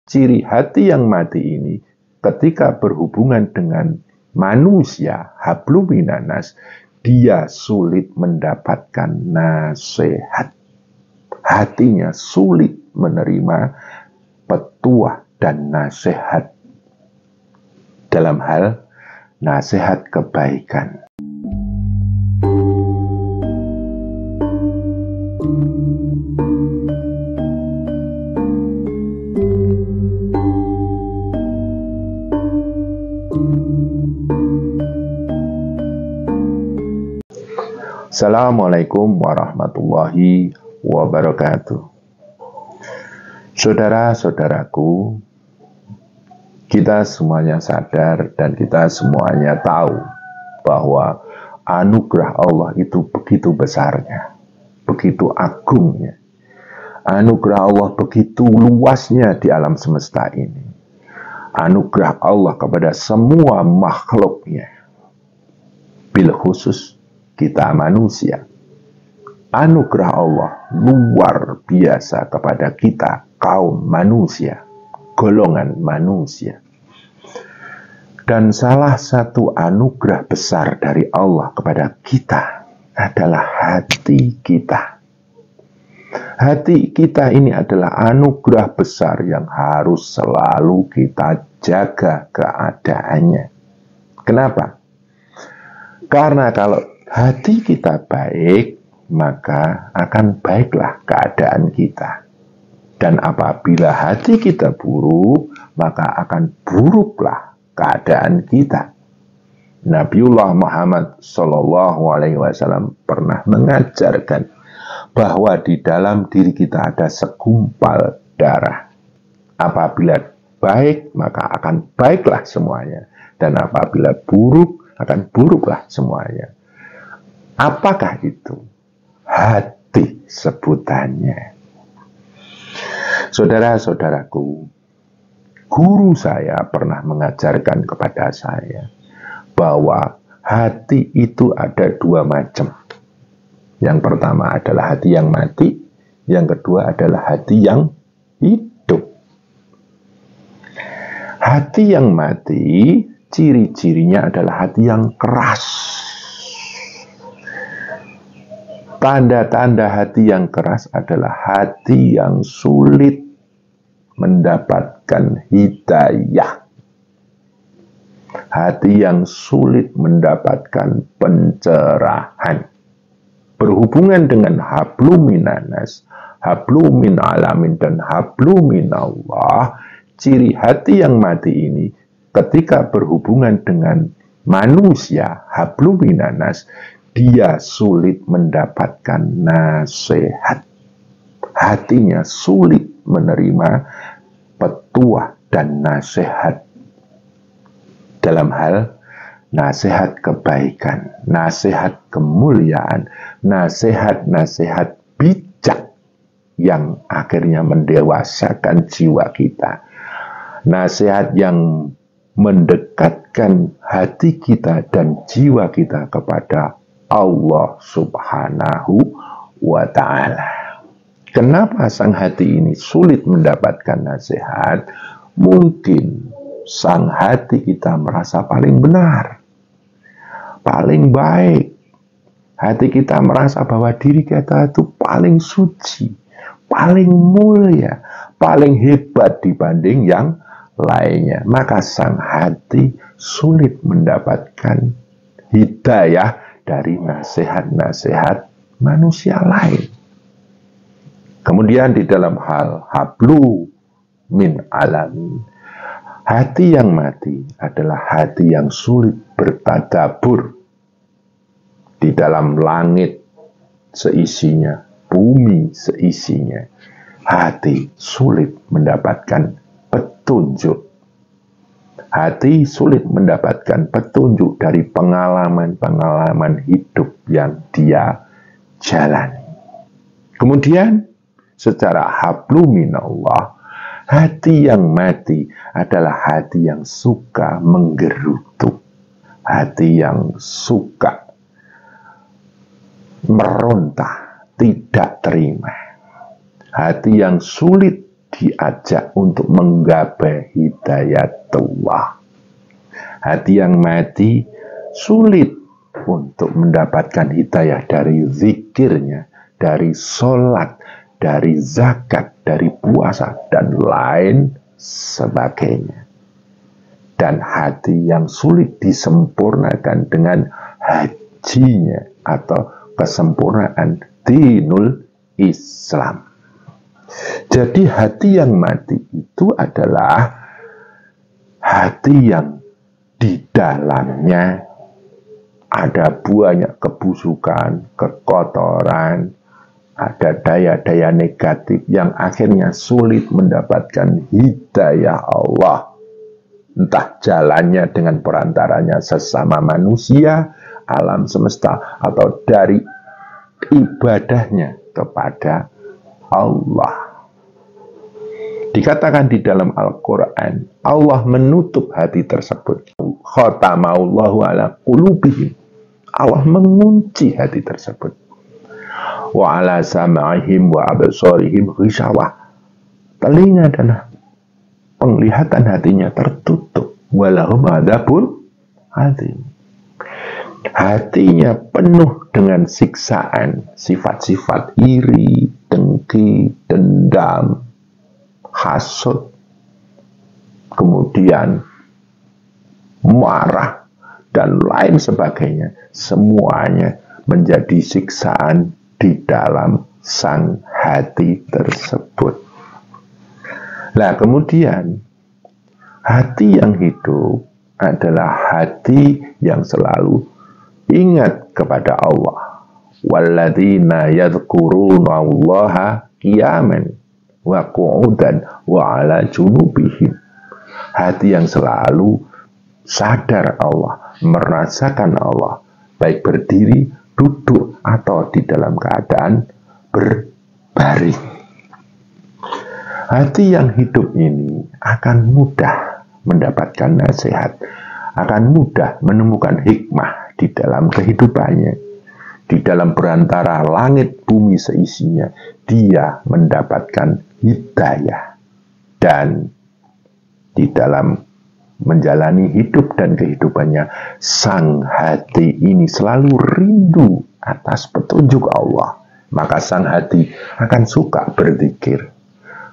ciri hati yang mati ini ketika berhubungan dengan manusia, hablum minanas, dia sulit mendapatkan nasihat. Hatinya sulit menerima petuah dan nasihat dalam hal nasihat kebaikan. Assalamualaikum warahmatullahi wabarakatuh. Saudara-saudaraku, kita semuanya sadar dan kita semuanya tahu bahwa anugerah Allah itu begitu besarnya, begitu agungnya. Anugerah Allah begitu luasnya di alam semesta ini. Anugerah Allah kepada semua makhluknya, bil khusus kita manusia. Anugerah Allah luar biasa kepada kita kaum manusia, golongan manusia. Dan salah satu anugerah besar dari Allah kepada kita adalah hati kita. Hati kita ini adalah anugerah besar yang harus selalu kita jaga keadaannya. Kenapa? Karena kalau hati kita baik, maka akan baiklah keadaan kita. Dan apabila hati kita buruk, maka akan buruklah keadaan kita. Nabiullah Muhammad SAW pernah mengajarkan bahwa di dalam diri kita ada segumpal darah. Apabila baik, maka akan baiklah semuanya. Dan apabila buruk, akan buruklah semuanya. Apakah itu? Hati sebutannya. Saudara-saudaraku, guru saya pernah mengajarkan kepada saya bahwa hati itu ada dua macam. Yang pertama adalah hati yang mati, yang kedua adalah hati yang hidup. Hati yang mati, ciri-cirinya adalah hati yang keras. Tanda-tanda hati yang keras adalah hati yang sulit mendapatkan hidayah. Hati yang sulit mendapatkan pencerahan. Berhubungan dengan hablum minanas, hablum min alamin, dan hablum minallah, ciri hati yang mati ini ketika berhubungan dengan manusia, hablum minanas, dia sulit mendapatkan nasihat. Hatinya sulit menerima petuah dan nasihat dalam hal nasihat kebaikan, nasihat kemuliaan, nasihat-nasihat bijak yang akhirnya mendewasakan jiwa kita. Nasihat yang mendekatkan hati kita dan jiwa kita kepada Allah Subhanahu wa Ta'ala. Kenapa sang hati ini sulit mendapatkan nasihat? Mungkin sang hati kita merasa paling benar, paling baik. Hati kita merasa bahwa diri kita itu paling suci, paling mulia, paling hebat dibanding yang lainnya. Maka sang hati sulit mendapatkan hidayah dari nasihat-nasihat manusia lain. Kemudian di dalam hal hablu min alamin, hati yang mati adalah hati yang sulit bertadabur di dalam langit seisinya, bumi seisinya. Hati sulit mendapatkan petunjuk. Hati sulit mendapatkan petunjuk dari pengalaman-pengalaman hidup yang dia jalani. Kemudian, secara hablum minallah, hati yang mati adalah hati yang suka menggerutu. Hati yang suka meronta, tidak terima. Hati yang sulit diajak untuk menggapai hidayatullah. Hati yang mati sulit untuk mendapatkan hidayah dari zikirnya, dari sholat, dari zakat, dari puasa, dan lain sebagainya. Dan hati yang sulit disempurnakan dengan hajinya atau kesempurnaan dinul Islam. Jadi hati yang mati itu adalah hati yang di dalamnya ada banyak kebusukan, kekotoran, ada daya-daya negatif yang akhirnya sulit mendapatkan hidayah Allah. Entah jalannya dengan perantaranya sesama manusia, alam semesta, atau dari ibadahnya kepada Allah. Dikatakan di dalam Al-Quran, Allah menutup hati tersebut. Khatamallahu ala qulubihim. Allah mengunci hati tersebut. Wa ala sam'ihim wa absarihim ghishawah. Telinga dan penglihatan hatinya tertutup. Walahum adzabun adzim. Hatinya penuh dengan siksaan, sifat-sifat iri, dengki, dendam, hasud, kemudian marah, dan lain sebagainya. Semuanya menjadi siksaan di dalam sang hati tersebut. Nah, kemudian hati yang hidup adalah hati yang selalu ingat kepada Allah. Walladzina yadhkuruna Allaha qiyaman wa qu'udan wa ala junubihim. Hati yang selalu sadar Allah, merasakan Allah, baik berdiri, duduk, atau di dalam keadaan berbaring. Hati yang hidup ini akan mudah mendapatkan nasihat, akan mudah menemukan hikmah di dalam kehidupannya. Di dalam perantara langit bumi seisinya, dia mendapatkan hidayah. Dan di dalam menjalani hidup dan kehidupannya, sang hati ini selalu rindu atas petunjuk Allah. Maka sang hati akan suka berzikir,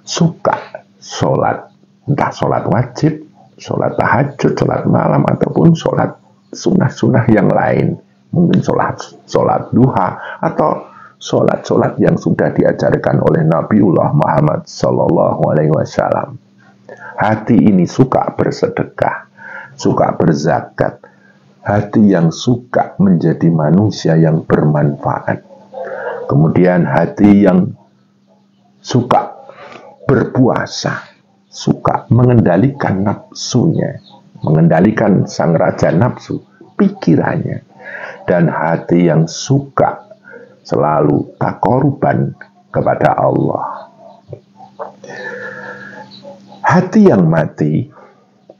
suka sholat, entah sholat wajib, sholat tahajud, sholat malam, ataupun sholat sunnah-sunnah yang lain. Mungkin sholat duha, atau sholat yang sudah diajarkan oleh Nabiullah Muhammad SAW. Hati ini suka bersedekah, suka berzakat. Hati yang suka menjadi manusia yang bermanfaat. Kemudian hati yang suka berpuasa, suka mengendalikan nafsunya, mengendalikan sang raja nafsu, pikirannya. Dan hati yang suka selalu takoruban kepada Allah. Hati yang mati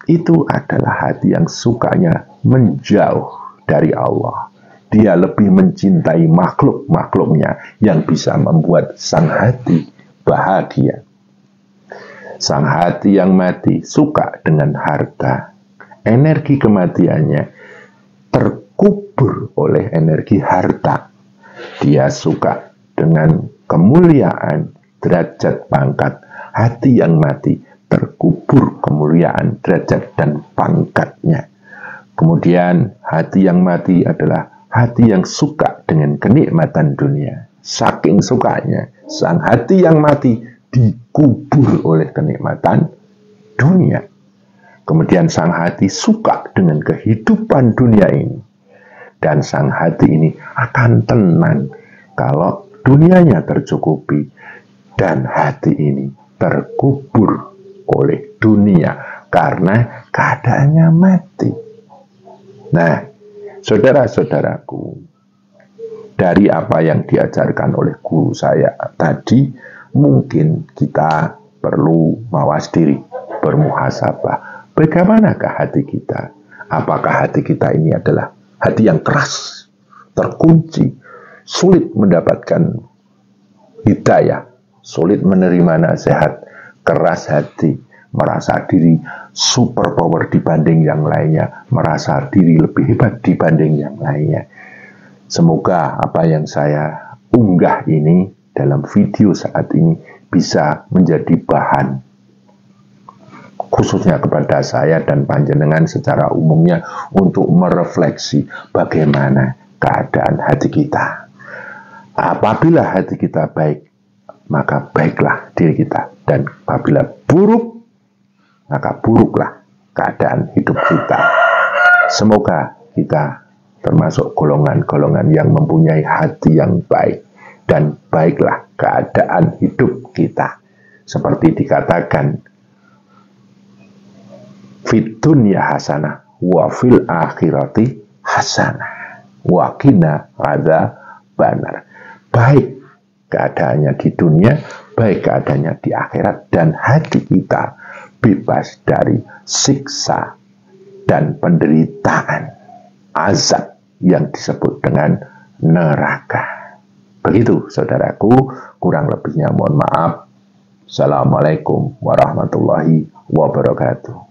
itu adalah hati yang sukanya menjauh dari Allah. Dia lebih mencintai makhluk-makhluknya yang bisa membuat sang hati bahagia. Sang hati yang mati suka dengan harta. Energi kematiannya terkubur oleh energi harta. Dia suka dengan kemuliaan, derajat, pangkat. Hati yang mati terkubur kemuliaan, derajat, dan pangkatnya. Kemudian hati yang mati adalah hati yang suka dengan kenikmatan dunia. Saking sukanya, sang hati yang mati dikubur oleh kenikmatan dunia. Kemudian sang hati suka dengan kehidupan dunia ini. Dan sang hati ini akan tenang kalau dunianya tercukupi. Dan hati ini terkubur oleh dunia karena keadaannya mati. Nah, saudara-saudaraku, dari apa yang diajarkan oleh guru saya tadi, mungkin kita perlu mawas diri, bermuhasabah. Bagaimanakah hati kita? Apakah hati kita ini adalah hati yang keras, terkunci, sulit mendapatkan hidayah, sulit menerima nasihat, keras hati, merasa diri super power dibanding yang lainnya, merasa diri lebih hebat dibanding yang lainnya. Semoga apa yang saya unggah ini dalam video saat ini bisa menjadi bahan khususnya kepada saya dan panjenengan secara umumnya untuk merefleksi bagaimana keadaan hati kita. Apabila hati kita baik, maka baiklah diri kita, dan apabila buruk, maka buruklah keadaan hidup kita. Semoga kita termasuk golongan-golongan yang mempunyai hati yang baik, dan baiklah keadaan hidup kita. Seperti dikatakan, fid dunya hasanah wa fil akhirati hasanah wa qina adzabannar. Baik keadaannya di dunia, baik keadaannya di akhirat, dan hati kita bebas dari siksa dan penderitaan azab yang disebut dengan neraka. Begitu saudaraku, kurang lebihnya mohon maaf. Assalamualaikum warahmatullahi wabarakatuh.